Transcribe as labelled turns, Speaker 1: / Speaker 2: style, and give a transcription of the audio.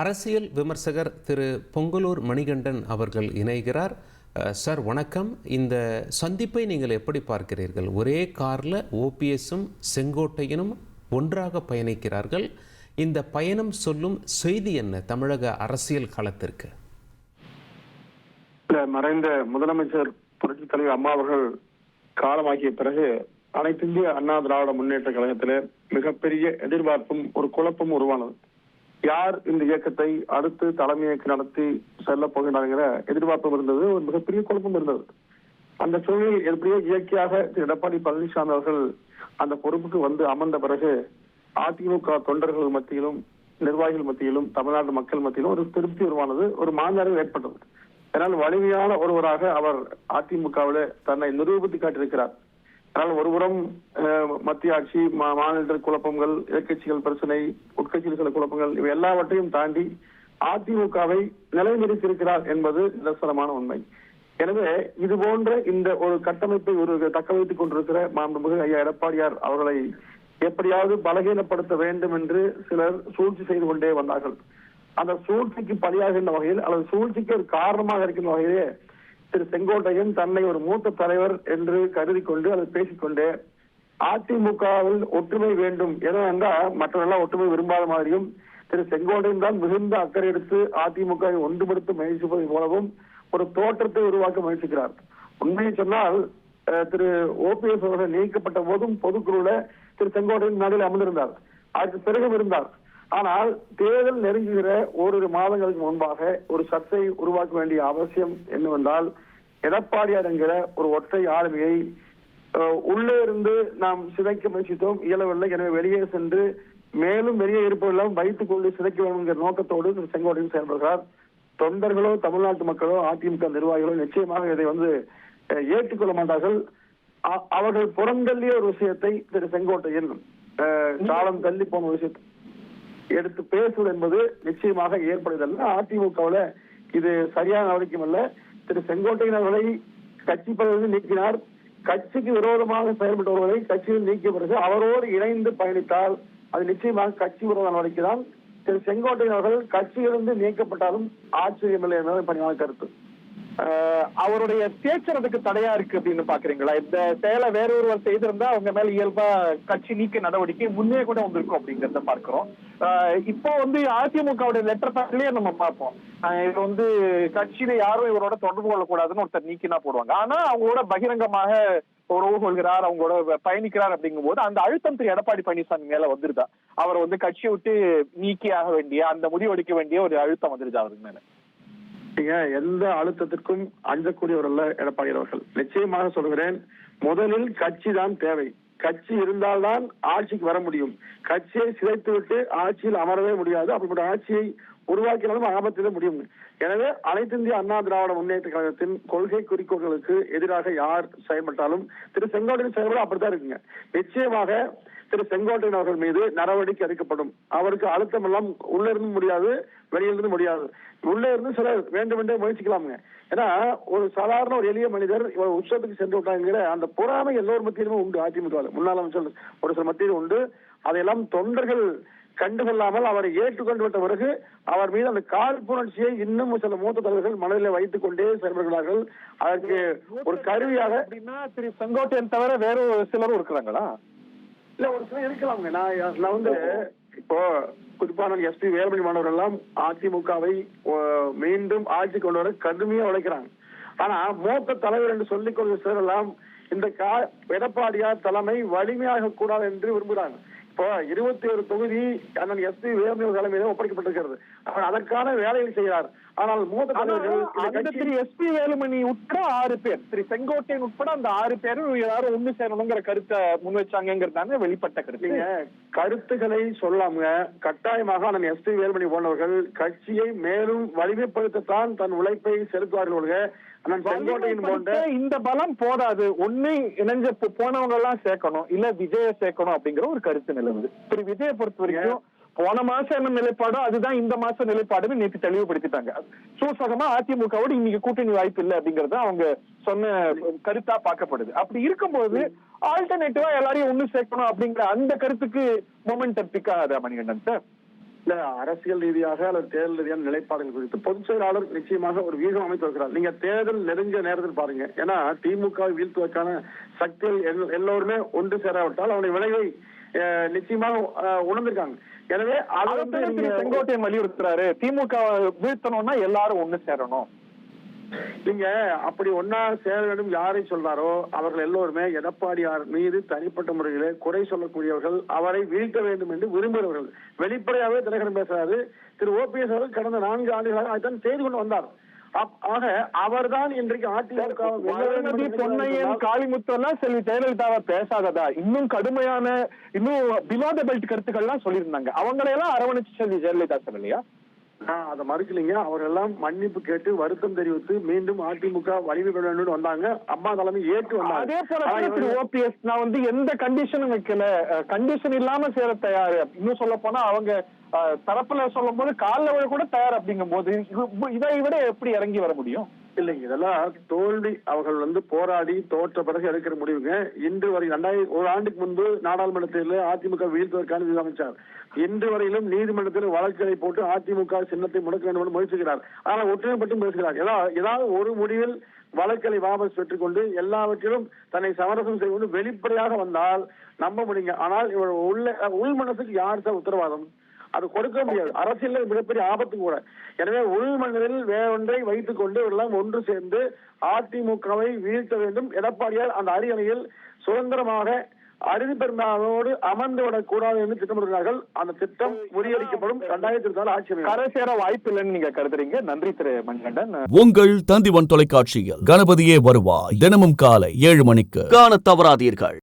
Speaker 1: அரசியல் விமர்சகர் திரு பொங்கலூர் மணிகண்டன் அவர்கள் இணைகிறார். சார் வணக்கம். இந்த சந்திப்பை நீங்கள் எப்படி பார்க்கிறீர்கள்? ஒரே காரில் ஓபிஎஸும் செங்கோட்டையனும் ஒன்றாக பயணிக்கிறார்கள். இந்த பயணம் சொல்லும் செய்தி என்ன தமிழக அரசியல் களத்திற்கு?
Speaker 2: மறைந்த முதலமைச்சர் புரட்சித் தலைவர் அம்மா அவர்கள் காலமாக்கிய பிறகு அனைத்து இந்திய அண்ணா திராவிட முன்னேற்ற கழகத்திலே மிகப்பெரிய எதிர்பார்ப்பும் ஒரு குழப்பம் உருவானது. யார் இந்த இயக்கத்தை அடுத்து தலைமையேற்று நடத்தி செல்ல போகிறார் எதிர்பார்ப்பும் இருந்தது, ஒரு மிகப்பெரிய குழப்பம் இருந்தது. அந்த சூழலில் எப்படியோ இயற்கையாக திரு எடப்பாடி பழனிசாமி அவர்கள் அந்த பொறுப்புக்கு வந்து அமர்ந்த பிறகு அதிமுக தொண்டர்கள் மத்தியிலும் நிர்வாகிகள் மத்தியிலும் தமிழ்நாட்டு மக்கள் மத்தியிலும் ஒரு திருப்தி உருவானது, ஒரு மாநிலம் ஏற்பட்டது. அதனால் வலிமையான ஒருவராக அவர் அதிமுகவிலே தன்னை நிரூபித்து காட்டியிருக்கிறார். அதனால் ஒருபுறம் மத்திய ஆட்சி, மாநில குழப்பங்கள், எதிர்கட்சிகள் பிரச்சனை, உட்கட்சியில் சில குழப்பங்கள், இவை எல்லாவற்றையும் தாண்டி அதிமுகவை நிலைநிறுத்தியிருக்கிறார் என்பது நிதர்சனமான உண்மை. எனவே இது போன்ற இந்த ஒரு கட்டமைப்பை ஒரு தக்க வைத்துக் கொண்டிருக்கிற மாண்புமிகு ஐயா எடப்பாடியார் அவர்களை எப்படியாவது பலகீனப்படுத்த வேண்டும் என்று சிலர் சூழ்ச்சி செய்து கொண்டே வந்தார்கள். அந்த சூழ்ச்சிக்கு பலியாகின்ற வகையில் அல்லது சூழ்ச்சிக்கு ஒரு காரணமாக இருக்கின்ற வகையிலே திரு செங்கோட்டையன் தன்னை ஒரு மூத்த தலைவர் என்று கருதி கொண்டு அதை பேசிக்கொண்டே அதிமுகவில் ஒற்றுமை வேண்டும் ஏனென்றால் மற்றவர்களெல்லாம் ஒற்றுமை விரும்பாத மாதிரியும் திரு செங்கோட்டையன் தான் மிகுந்த அக்கறை எடுத்து அதிமுகவை ஒன்றுபடுத்த முயற்சிப்பதை போலவும் ஒரு தோற்றத்தை உருவாக்க முயற்சிக்கிறார். உண்மையை சொன்னால் திரு ஓபிஎஸ் அவர்கள் நீக்கப்பட்ட போதும் பொதுக்குழுல திரு செங்கோட்டையன் நாடில் அமர்ந்திருந்தார், அதற்கு பிறகும் இருந்தார். ஆனால் தேர்தல் நெருங்குகிற ஓரிரு மாதங்களுக்கு முன்பாக ஒரு சர்ச்சை உருவாக்க வேண்டிய அவசியம் என்னவென்றால், எடப்பாடியார் என்கிற ஒரு ஒற்றை ஆளுமையை உள்ளே இருந்து நாம் சிதைக்க முயற்சித்தோம், இயலவில்லை. எனவே வெளியே சென்று மேலும் வெளியே இருப்பதெல்லாம் வைத்துக் கொண்டு சிதைக்க வேண்டும் என்கிற நோக்கத்தோடு செங்கோட்டையன் செயல்படுகிறார். தொண்டர்களோ தமிழ்நாட்டு மக்களோ அதிமுக நிர்வாகிகளோ நிச்சயமாக இதை ஏற்றுக்கொள்ள மாட்டார்கள். அவர்கள் புறந்தள்ளிய ஒரு விஷயத்தை திரு செங்கோட்டையன் காலம் தள்ளி போன விஷயத்தை எடுத்து பேசுவது என்பது நிச்சயமாக ஏற்படுதல்ல. அதிமுகவுல இது சரியான நடவடிக்கை அல்ல. திரு செங்கோட்டையன் அவர்களை கட்சி பதவி நீக்கினார். கட்சிக்கு விரோதமாக செயல்பட்டு வருவதை கட்சியில் நீக்கிய பிறகு அவரோடு இணைந்து பயணித்தால் அது நிச்சயமாக கட்சி விரோத நடவடிக்கை தான். திரு செங்கோட்டையன் அவர்கள் கட்சியிலிருந்து நீக்கப்பட்டாலும் ஆச்சரியமில்லை என்பது பணியான கருத்து.
Speaker 3: அவருடைய பேச்சுறதுக்கு தடையா இருக்கு அப்படின்னு பாக்குறீங்களா? இந்த செயலை வேற ஒருவர் செய்திருந்தா அவங்க மேல இயல்பா கட்சி நீக்க நடவடிக்கை முன்னே கூட வந்திருக்கும் அப்படிங்கறத பார்க்கிறோம். இப்போ அதிமுகவுடைய லெட்டர் பேக்லயே நம்ம பார்ப்போம், இது கட்சியில யாரும் இவரோட தொடர்பு கொள்ளக்கூடாதுன்னு ஒருத்தர் நீக்கினா போடுவாங்க. ஆனா அவங்களோட பகிரங்கமாக உறவு கொள்கிறார், அவங்களோட பயணிக்கிறார் அப்படிங்கும் போது அந்த அழுத்தம் திரு எடப்பாடி பழனிசாமி மேல வந்துருதா? அவர் கட்சியை விட்டு நீக்கியாக வேண்டிய அந்த முடிவெடுக்க வேண்டிய ஒரு அழுத்தம் வந்துருதா அவருக்கு மேல?
Speaker 2: எந்த அழுத்தத்திற்கும் அஞ்சக்கூடியவர் அல்ல எடப்பாடி அவர்கள். நிச்சயமாக சொல்கிறேன், முதலில் கட்சி தான் தேவை. கட்சி இருந்தால்தான் ஆட்சிக்கு வர முடியும். கட்சியை சிதைத்து விட்டு ஆட்சியில் அமரவே முடியாது. அப்படிப்பட்ட ஆட்சியை உருவாக்கினாலும் ஆபத்திலே முடியும். எனவே அனைத்து இந்திய அண்ணா திராவிட முன்னேற்ற கழகத்தின் கொள்கை குறிக்கோள்களுக்கு எதிராக யார் செயல்பட்டாலும் திரு செங்கோட்டையன் செயல்பட அப்படித்தான் இருக்குங்க. நிச்சயமாக திரு செங்கோட்டையன் அவர்கள் மீது நடவடிக்கை எடுக்கப்படும். அவருக்கு அழுத்தம் எல்லாம் உள்ள இருந்து முடியாது, வெளியிலிருந்து முடியாது. உள்ளே இருந்து சிலர் வேண்டுமென்றே முயற்சிக்கலாமுங்க. ஏன்னா ஒரு சாதாரண ஒரு எளிய மனிதர் இவர் உச்சத்துக்கு சென்று விட்டாங்கிற அந்த பொறாமை எல்லோரும் மத்தியிலுமே உண்டு. அதிமுக முன்னாள் அமைச்சர் ஒரு சில மத்தியில் உண்டு. அதையெல்லாம் தொண்டர்கள் கண்டுகொள்ளாமல் அவரை ஏற்றுக்கொண்டு விட்ட பிறகு அவர் மீது அந்த காழ்ப்புணர்ச்சியை இன்னும் சில மூத்த தலைவர்கள் மனதில் வைத்துக் கொண்டே செயல்படுகிறார்கள். அதற்கு ஒரு கருவியாக
Speaker 3: திரு செங்கோட்டையன் தவிர வேற சிலரும் இருக்கிறாங்களா?
Speaker 2: இல்ல, ஒரு சில இருக்கலாமுங்க. நான் இப்போ குறிப்பான எஸ்பி வேலுமணி மாணவர்கள் எல்லாம் அதிமுகவை மீண்டும் ஆட்சி கொண்டு வர கடுமையா உழைக்கிறாங்க. ஆனா மூத்த தலைவர் என்று சொல்லிக் கொள்கிற சிலர் எல்லாம் இந்த எடப்பாடியார் தலைமை வலிமையாக கூடாது என்று விரும்புகிறாங்க. இப்போ 21 தொகுதி அண்ணன் எஸ்பி வேலுமணி தலைமையில ஒப்படைக்கப்பட்டிருக்கிறது. அவர் அதற்கான வேலையை செய்கிறார். ஆனால் மூத்த தலைவர்கள்
Speaker 3: எஸ்பி வேலுமணி உட்பட 6 பேர், திரு செங்கோட்டையன் உட்பட அந்த 6 பேரும் யாரும் ஒண்ணு சேரணுங்கிற கருத்தை முன் வச்சாங்கிறதான வெளிப்பட்ட கருத்து.
Speaker 2: கருத்துக்களை சொல்லாம கட்டாயமாக அண்ணன் எஸ்பி வேலுமணி போன்றவர்கள் கட்சியை மேலும் வலிமைப்படுத்தத்தான் தன் உழைப்பை செலுத்துவார்கள்.
Speaker 3: இந்த பலம் போதாது, ஒண்ணு இணைஞ்ச போனவங்க எல்லாம் சேர்க்கணும், இல்ல விஜய சேர்க்கணும் அப்படிங்கிற ஒரு கருத்து நிலவுது. திரு விஜய பொறுத்த வரைக்கும் போன மாசம் என்ன நிலைப்பாடோ அதுதான் இந்த மாசம் நிலைப்பாடுன்னு நேற்று தெளிவுபடுத்திட்டாங்க. சூசகமா அதிமுகவோடு இன்னைக்கு கூட்டணி வாய்ப்பு இல்லை அப்படிங்கறது அவங்க சொன்ன கருத்தா பார்க்கப்படுது. அப்படி இருக்கும்போது ஆல்டர்னேட்டிவா எல்லாரையும் ஒண்ணு சேர்க்கணும் அப்படிங்கிற அந்த கருத்துக்கு மொமெண்டம் பிக் ஆகாதா மணிகண்டன் சார்?
Speaker 2: இல்ல அரசியல் ரீதியாக அல்லது தேர்தல் ரீதியான நிலைப்பாடுகள் குறித்து பொதுச் செயலாளர் நிச்சயமாக ஒரு வியூகம் அமைத்து வருகிறார். நீங்க தேர்தல் நெருங்கிய நேரத்தில் பாருங்க, ஏன்னா திமுக வீழ்த்துவதற்கான சக்திகள் எல்லோருமே ஒன்று சேராவிட்டால் அவருடைய விளைவை நிச்சயமாக உணர்ந்திருக்காங்க. எனவே அதை வந்து
Speaker 3: செங்கோட்டையன் வலியுறுத்துறாரு, திமுக வீழ்த்தணும்னா எல்லாரும் ஒண்ணு சேரணும்.
Speaker 2: நீங்க அப்படி ஒன்னா சேர வேண்டும் யாரை சொல்றாரோ அவர்கள் எல்லோருமே எடப்பாடியார் மீது தனிப்பட்ட முறையிலே குறை சொல்லக்கூடியவர்கள், அவரை வீழ்த்த வேண்டும் என்று விரும்புகிறவர்கள். வெளிப்படையாகவே தினகரன் பேசுறாரு. திரு ஓபிஎஸ் அவர்கள் கடந்த 4 ஆண்டுகளாக அதைத்தான் செய்து கொண்டு வந்தார். ஆக அவர்தான் இன்றைக்கு அதிமுக
Speaker 3: பொன்னையன் காளிமுத்தெல்லாம் செல்வி ஜெயலலிதாவை பேசாததா இன்னும் கடுமையான இன்னும் பிலோ தி பெல்ட் கருத்துக்கள்லாம் சொல்லியிருந்தாங்க. அவங்களையெல்லாம் அரவணைச்சு செல்வி ஜெயலலிதா சொல்லலையா?
Speaker 2: அதை மறுக்கலீங்க. அவரெல்லாம் மன்னிப்பு கேட்டு வருத்தம் தெரிவித்து மீண்டும் அதிமுக வலிமை பெற வேண்டும் வந்தாங்க. அம்மா தலைமை ஏற்று வந்தாங்க.
Speaker 3: அதே போல ஓபிஎஸ் நான் வந்து எந்த கண்டிஷனும் வைக்கல, கண்டிஷன் இல்லாம சேர தயாரு. இன்னும் சொல்ல போனா அவங்க தரப்புல சொல்லும் போது காலில் கூட தயார் அப்படிங்கும் போது இதை விட எப்படி இறங்கி வர முடியும்?
Speaker 2: இல்லை, இதெல்லாம் தோல்வி. அவர்கள் வந்து போராடி தோற்ற பிறகு எடுக்கிற முடிவுங்க. இன்று வரை 1 ஆண்டுக்கு முன்பு நாடாளுமன்றத்தில் அதிமுக வீழ்த்துவதற்கான விதி அமைச்சார். இன்று வரையிலும் நீதிமன்றத்தில் வழக்குகளை போட்டு அதிமுக சின்னத்தை முடக்க வேண்டும் என்று முயற்சிக்கிறார். ஆனால் ஒற்றுமைப்பட்டும் பேசுகிறார். ஏதாவது ஒரு முடிவில் வழக்குகளை வாபஸ் பெற்றுக் கொண்டு எல்லாவற்றிலும் தன்னை சமரசம் செய்து கொண்டு வெளிப்படையாக வந்தால் நம்ப முடியுங்க. ஆனால் இவர் உள் மனசுக்கு யார் சார் உத்தரவாதம்? அது கொடுக்க முடியாது. அரசியல் மிகப்பெரிய ஆபத்து கூட. எனவே உள் மனதில் வேறொன்றை வைத்துக் கொண்டு எல்லாம் ஒன்று சேர்ந்து அதிமுகவை வீழ்த்த வேண்டும். எடப்பாடியார் அந்த அரியணையில் சுதந்திரமாக அறுதி பெரும்பாலோடு அமர்ந்து விடக்கூடாது என்று திட்டமிடுகிறார்கள். அந்த திட்டம் முறியடிக்கப்படும். 2004 ஆட்சி
Speaker 3: கரை சேர வாய்ப்பு இல்லைன்னு நீங்க கருதுறீங்க. நன்றி திரு மணிகண்டன்.
Speaker 4: உங்கள் தந்திவன் தொலைக்காட்சியில் கணபதியே வருவாய் தினமும் காலை 7 மணிக்கு காண தவறாதீர்கள்.